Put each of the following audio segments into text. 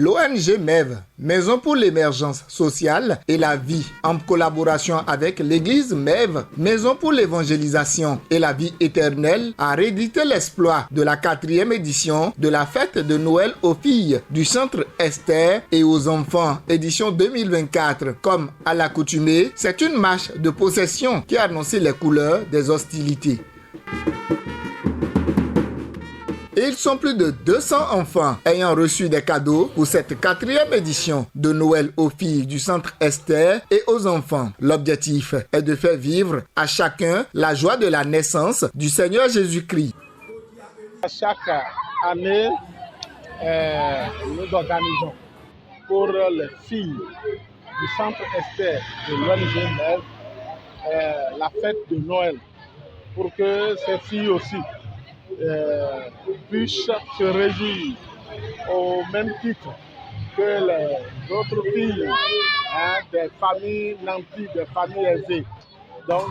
L'ONG MEV, Maison pour l'émergence sociale et la vie, en collaboration avec l'église MEV, Maison pour l'évangélisation et la vie éternelle, a réédité l'exploit de la 4e édition de la fête de Noël aux filles du Centre Esther et aux enfants, édition 2024. Comme à l'accoutumée, c'est une marche de possession qui a annoncé les couleurs des hostilités. Ils sont plus de 200 enfants ayant reçu des cadeaux pour cette 4e édition de Noël aux filles du Centre Esther et aux enfants. L'objectif est de faire vivre à chacun la joie de la naissance du Seigneur Jésus-Christ. Chaque année, nous organisons pour les filles du Centre Esther de l'ONG MEV la fête de Noël, pour que ces filles aussi puissent se réjouir au même titre que les autres filles des familles nanties, des familles aisées. Donc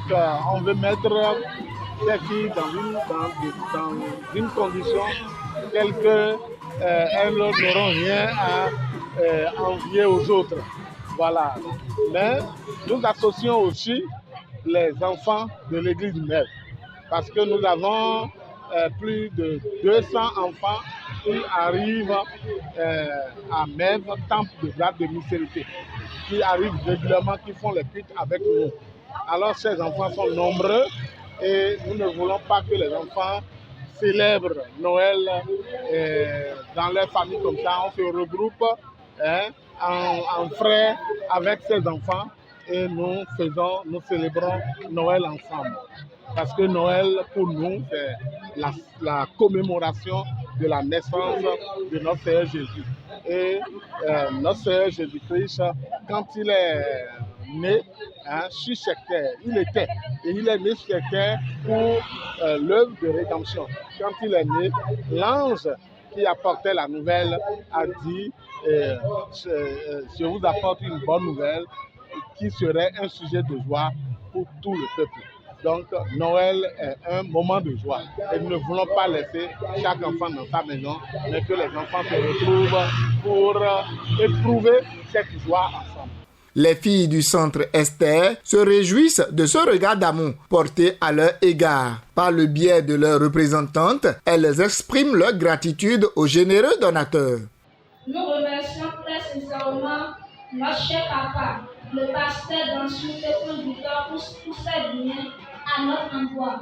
on veut mettre ces filles dans une condition telle qu'elles n'auront rien à envier aux autres. Voilà. Mais nous associons aussi les enfants de l'église MEV, parce que nous avons plus de 200 enfants qui arrivent à MEV, Temple de grâce de miséricorde, qui arrivent régulièrement, qui font les cuites avec nous. Alors ces enfants sont nombreux et nous ne voulons pas que les enfants célèbrent Noël dans leur famille comme ça. On se regroupe en frères avec ces enfants et nous célébrons Noël ensemble. Parce que Noël, pour nous, c'est la commémoration de la naissance de notre Seigneur Jésus. Et notre Seigneur Jésus-Christ, quand il est né sur cette terre, il est né sur cette terre pour l'œuvre de rédemption. Quand il est né, l'ange qui apportait la nouvelle a dit je vous apporte une bonne nouvelle qui serait un sujet de joie pour tout le peuple. Donc Noël est un moment de joie et nous ne voulons pas laisser chaque enfant dans sa maison, mais que les enfants se retrouvent pour éprouver cette joie ensemble. Les filles du Centre Esther se réjouissent de ce regard d'amour porté à leur égard. Par le biais de leurs représentantes, elles expriment leur gratitude aux généreux donateurs. Nous remercions très sincèrement notre cher papa, le pasteur d'Anjou et conducteur pour ses biens à notre endroit.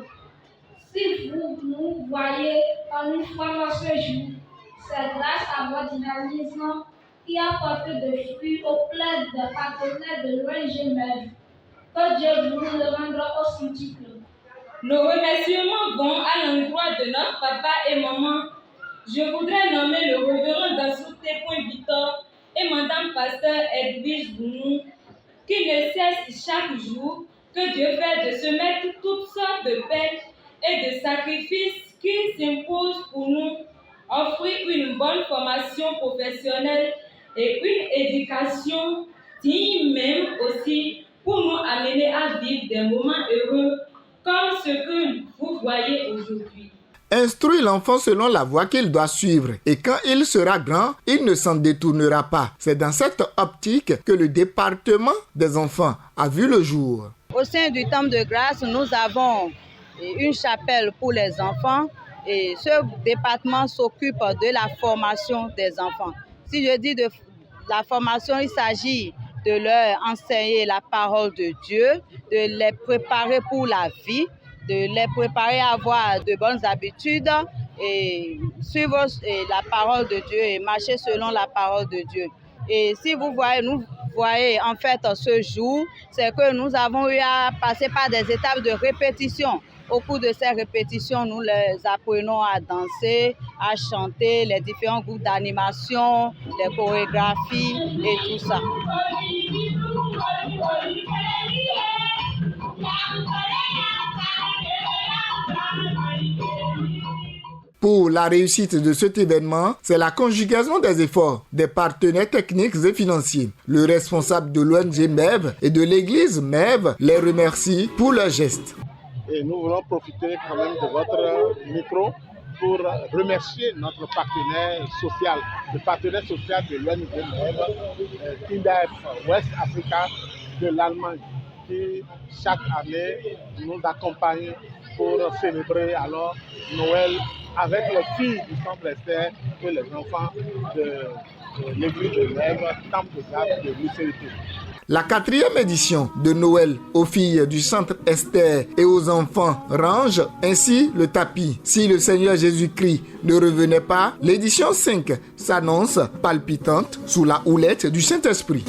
Si vous nous voyez en une fois ce jour, c'est grâce à votre dynamisme qui a porté de fruits auprès des partenaires de l'ONG MEV. Que Dieu vous le rendra au centuple. Nos remerciements vont à l'endroit de notre papa et maman. Je voudrais nommer le révérend d'Assouté Point Victor et madame pasteur Edwige Bounou, qui ne cesse chaque jour que Dieu fait de se mettre toutes sortes de peines et de sacrifices qui s'imposent pour nous, offrir une bonne formation professionnelle et une éducation digne même aussi pour nous amener à vivre des moments heureux comme ce que vous voyez aujourd'hui. Instruis l'enfant selon la voie qu'il doit suivre et quand il sera grand, il ne s'en détournera pas. C'est dans cette optique que le département des enfants a vu le jour. Au sein du Temple de grâce, nous avons une chapelle pour les enfants et ce département s'occupe de la formation des enfants. Si je dis de la formation, il s'agit de leur enseigner la parole de Dieu, de les préparer pour la vie, de les préparer à avoir de bonnes habitudes et suivre la parole de Dieu et marcher selon la parole de Dieu. Et si vous voyez en fait ce jour, c'est que nous avons eu à passer par des étapes de répétition. Au cours de ces répétitions, nous les apprenons à danser, à chanter, les différents groupes d'animation, les chorégraphies et tout ça. Pour la réussite de cet événement, c'est la conjugaison des efforts des partenaires techniques et financiers. Le responsable de l'ONG MEV et de l'église MEV les remercie pour leur geste. Et nous voulons profiter quand même de votre micro pour remercier notre partenaire social, le partenaire social de l'ONG Mève, Kindef West Africa de l'Allemagne, qui chaque année nous accompagne pour célébrer alors Noël avec les filles du Centre Esther et les enfants de l'église de Mève, temple de Lucérité. La 4e édition de Noël aux filles du Centre Esther et aux enfants range ainsi le tapis. Si le Seigneur Jésus-Christ ne revenait pas, l'édition 5 s'annonce palpitante sous la houlette du Saint-Esprit.